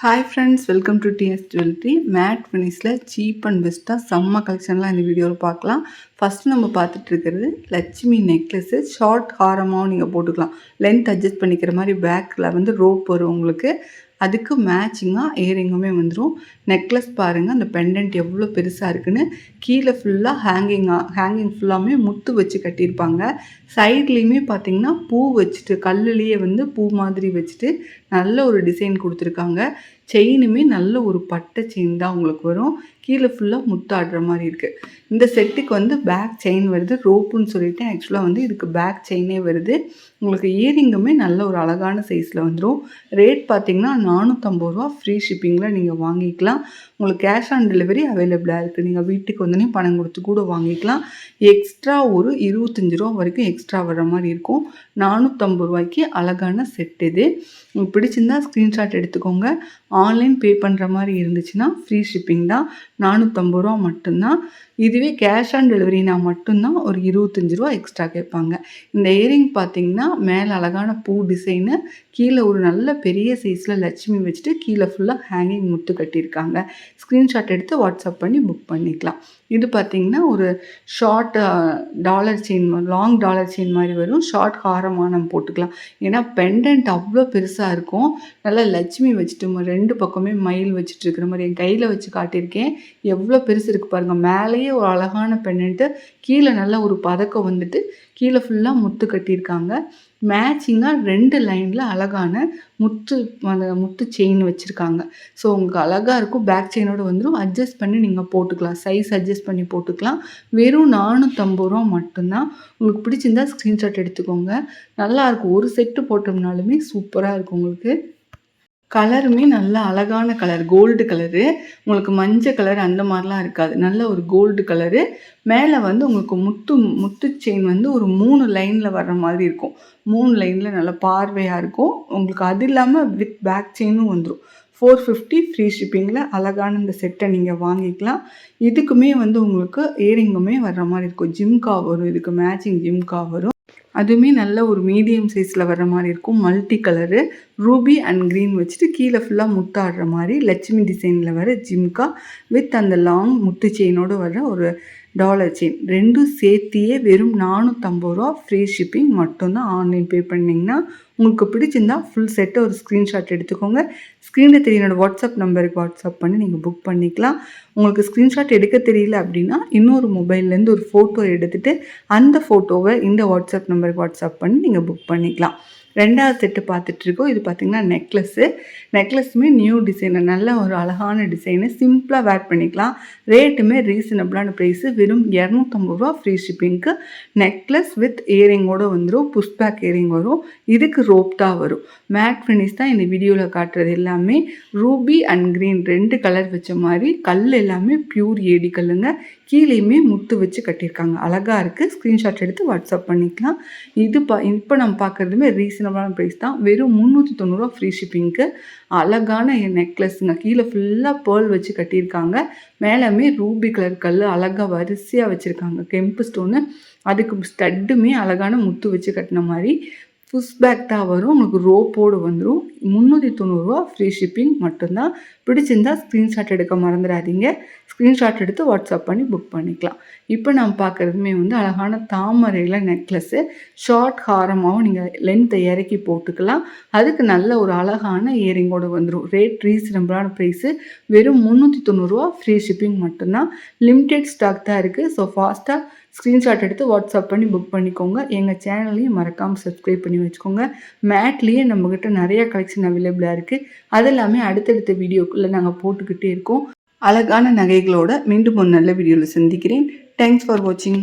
Hi friends, welcome to DS jewellery. Matte ஃபினிஷில் cheap and பெஸ்ட்டாக செம்ம கலெக்ஷன்லாம் இந்த வீடியோவில் பார்க்கலாம். ஃபஸ்ட்டு நம்ம பார்த்துட்டு இருக்கிறது லட்சுமி நெக்லஸ்ஸு. ஷார்ட் ஹாரமாகவும் நீங்கள் போட்டுக்கலாம். லென்த் அட்ஜஸ்ட் பண்ணிக்கிற மாதிரி பேக்கில் வந்து ரோப் வரும் உங்களுக்கு. அதுக்கு மேட்சிங்காக இயரிங்குமே வந்துடும். நெக்லஸ் பாருங்கள், அந்த பெண்டன்ட் எவ்வளோ பெருசாக இருக்குன்னு. கீழே ஃபுல்லாக ஹேங்கிங் ஃபுல்லாமே முத்து வச்சு கட்டியிருப்பாங்க. சைட்லேயுமே பார்த்திங்கன்னா பூ வச்சுட்டு, கல்லுலேயே வந்து பூ மாதிரி வச்சுட்டு நல்ல ஒரு டிசைன் கொடுத்துருக்காங்க. செயினுமே நல்ல ஒரு பட்டை செயின் தான் உங்களுக்கு வரும். கீழே ஃபுல்லாக முத்தாடுற மாதிரி இருக்குது. இந்த செட்டுக்கு வந்து பேக் செயின் வருது. ரோப்புன்னு சொல்லிட்டு ஆக்சுவலாக வந்து இதுக்கு பேக் செயினே வருது. உங்களுக்கு இயரிங்குமே நல்ல ஒரு அழகான சைஸில் வந்துடும். ரேட் பார்த்திங்கன்னா 450 ரூபா. ஃப்ரீ ஷிப்பிங்கில் நீங்கள் வாங்கிக்கலாம். உங்களுக்கு கேஷ் ஆன் டெலிவரி அவைலபிளாக இருக்குது. நீங்கள் வீட்டுக்கு வந்தோடனே பணம் கொடுத்து கூட வாங்கிக்கலாம். எக்ஸ்ட்ரா ஒரு 25 ரூபா வரைக்கும் எக்ஸ்ட்ரா வர மாதிரி இருக்கும். 450 ரூபாய்க்கு அழகான செட் இது. உங்களுக்கு பிடிச்சிருந்தா ஸ்க்ரீன்ஷாட் எடுத்துக்கோங்க. ஆன்லைன் பே பண்ணுற மாதிரி இருந்துச்சுன்னா ஃப்ரீ ஷிப்பிங் தான். 450 ரூபா மட்டும்தான். இதுவே கேஷ் ஆன் டெலிவரினா மட்டும்தான் ஒரு 25 ரூபா எக்ஸ்ட்ரா கேட்பாங்க. இந்த இயரிங் பார்த்திங்கன்னா மேலே அழகான பூ டிசைனு, கீழே ஒரு நல்ல பெரிய சைஸில் லட்சுமி வச்சுட்டு கீழே ஃபுல்லாக ஹேங்கிங் முத்து கட்டியிருக்காங்க. ஸ்க்ரீன்ஷாட் எடுத்து வாட்ஸ்அப் பண்ணி புக் பண்ணிக்கலாம். இது பார்த்திங்கன்னா ஒரு short dollar chain, long dollar chain மாதிரி வரும். ஷார்ட் ஹாரமாக நம்ம போட்டுக்கலாம். ஏன்னா பெண்டன்ட் அவ்வளோ பெருசாக இருக்கும். நல்லா லட்சுமி வச்சுட்டு 2 பக்கமே மயில் வச்சுட்டு இருக்கிற மாதிரி என் கையில் வச்சு காட்டியிருக்கேன். எவ்வளோ பெருசு இருக்குது பாருங்கள். மேலேயே ஒரு அழகான பெண்டன்ட்டு, கீழே நல்லா ஒரு பதக்கம் வந்துட்டு கீழே ஃபுல்லாக முத்து கட்டியிருக்காங்க. மேட்சிங்காக 2 லைனில் அழகான முத்து செயின் வச்சுருக்காங்க. ஸோ உங்களுக்கு அழகாக இருக்கும். பேக் செயினோடு வந்துடும். அட்ஜஸ்ட் பண்ணி நீங்கள் போட்டுக்கலாம். சைஸ் அட்ஜஸ்ட் பண்ணி போட்டுக்கலாம். வெறும் 450 ரூபா மட்டும்தான். உங்களுக்கு பிடிச்சிருந்தா ஸ்க்ரீன்ஷாட் எடுத்துக்கோங்க. நல்லாயிருக்கும். ஒரு செட்டு போட்டோம்னாலுமே சூப்பராக இருக்கும். உங்களுக்கு கலருமே நல்ல அழகான கலர், கோல்டு கலரு. உங்களுக்கு மஞ்சள் கலர் அந்த மாதிரிலாம் இருக்காது. நல்ல ஒரு கோல்டு கலரு. மேலே வந்து உங்களுக்கு முத்து செயின் வந்து ஒரு 3 லைனில் வர்ற மாதிரி இருக்கும். 3 லைனில் நல்ல பார்வையாக இருக்கும். உங்களுக்கு அது இல்லாமல் வித் பேக் செயினும் வந்துடும். 450 ஃப்ரீ ஷிப்பிங்கில் அழகான இந்த செட்டை நீங்கள் வாங்கிக்கலாம். இதுக்குமே வந்து உங்களுக்கு இயரிங்குமே வர்ற மாதிரி இருக்கும். ஜிம்கா வரும். இதுக்கு மேட்சிங் ஜிம்கா வரும். அதுவுமே நல்ல ஒரு மீடியம் சைஸில் வர மாதிரி இருக்கும். Multi colour, Ruby and green வச்சுட்டு கீழே ஃபுல்லாக முத்தாடுற மாதிரி லட்சுமி டிசைனில் வர ஜிம்கா வித் அந்த லாங் முத்து செயினோடு வர ஒரு டாலர் செயின். 2 சேர்த்தியே வெறும் 450 ரூபா. ஃப்ரீ ஷிப்பிங் மட்டும்தான். ஆன்லைன் பே பண்ணிங்கன்னா உங்களுக்கு பிடிச்சிருந்தா ஃபுல் செட்டை ஒரு ஸ்க்ரீன்ஷாட் எடுத்துக்கோங்க. ஸ்க்ரீனில் தெரியனோட வாட்ஸ்அப் நம்பருக்கு வாட்ஸ்அப் பண்ணி நீங்கள் புக் பண்ணிக்கலாம். உங்களுக்கு ஸ்க்ரீன்ஷாட் எடுக்க தெரியல அப்படின்னா இன்னொரு மொபைல்லேருந்து ஒரு ஃபோட்டோ எடுத்துகிட்டு அந்த ஃபோட்டோவை இந்த வாட்ஸ்அப் நம்பருக்கு வாட்ஸ்அப் பண்ணி நீங்கள் புக் பண்ணிக்கலாம். 2வது செட்டு பார்த்துட்ருக்கோம். இது பார்த்திங்கன்னா நெக்லஸுமே நியூ டிசைனு, நல்ல ஒரு அழகான டிசைனு. சிம்பிளாக வேர் பண்ணிக்கலாம். ரேட்டுமே ரீசனபிளான ப்ரைஸு. வெறும் 250 ரூபா. ஃப்ரீ ஷிப்பிங்க்கு. நெக்லஸ் வித் இயரிங்கோடு வந்துடும். புஷ்பேக் இயரிங் வரும். இதுக்கு ரோப் தான் வரும். மேட் ஃபினிஷ் தான் இந்த வீடியோவில் காட்டுறது எல்லாமே. ரூபி அண்ட் க்ரீன் 2 கலர் வச்ச மாதிரி. கல் எல்லாமே பியூர் ஏடி கல்லுங்க. கீழேயுமே முத்து வச்சு கட்டியிருக்காங்க. அழகாக இருக்குது. ஸ்க்ரீன்ஷாட் எடுத்து வாட்ஸ்அப் பண்ணிக்கலாம். இப்போ நம்ம பார்க்குறதுமே ரீசனபிளான ப்ரைஸ் தான். வெறும் 390 ரூபா. ஃப்ரீ ஷிப்பிங்க்கு. அழகான நெக்லஸுங்க. கீழே ஃபுல்லாக பேர்ல் வச்சு கட்டியிருக்காங்க. மேலேயுமே ரூபி கலர் கல் அழகாக வரிசையாக வச்சுருக்காங்க. கெம்பு ஸ்டோனு. அதுக்கு ஸ்டட்டுமே அழகான முத்து வச்சு கட்டின மாதிரி. புஷ் பேக் தான் வரும். உங்களுக்கு ரோப்போடு வந்துடும். 390 ரூபா. ஃப்ரீ ஷிப்பிங் மட்டும்தான். பிடிச்சிருந்தா ஸ்க்ரீன்ஷாட் எடுக்க மறந்துடாதீங்க. ஸ்க்ரீன்ஷாட் எடுத்து வாட்ஸ்அப் பண்ணி புக் பண்ணிக்கலாம். இப்போ நம்ம பார்க்குறதுமே வந்து அழகான தாமரையில் நெக்லஸ்ஸு. ஷார்ட் ஹாரமாகவும் நீங்கள் லென்த்தை இறக்கி போட்டுக்கலாம். அதுக்கு நல்ல ஒரு அழகான இயரிங்கோடு வந்துடும். ரேட் ரீசனபிளான ப்ரைஸு. வெறும் 390 ரூபா. ஃப்ரீ ஷிப்பிங் மட்டும்தான். லிமிடெட் ஸ்டாக் தான் இருக்குது. ஸோ ஃபாஸ்ட்டாக ஸ்க்ரீன்ஷாட் எடுத்து வாட்ஸ்அப் பண்ணி புக் பண்ணிக்கோங்க. எங்கள் சேனலையும் மறக்காமல் சப்ஸ்கிரைப் பண்ணி வச்சுக்கோங்க. மேட்லேயே நம்மக்கிட்ட நிறையா கலெக்ஷன் அவைலபிளாக இருக்குது. அது எல்லாமே அடுத்தடுத்த வீடியோக்குள்ளே நாங்கள் போட்டுக்கிட்டே இருக்கோம். அழகான நகைகளோட மீண்டும் ஒரு நல்ல வீடியோவில் சந்திக்கிறேன். தேங்க்ஸ் ஃபார் வாட்சிங்.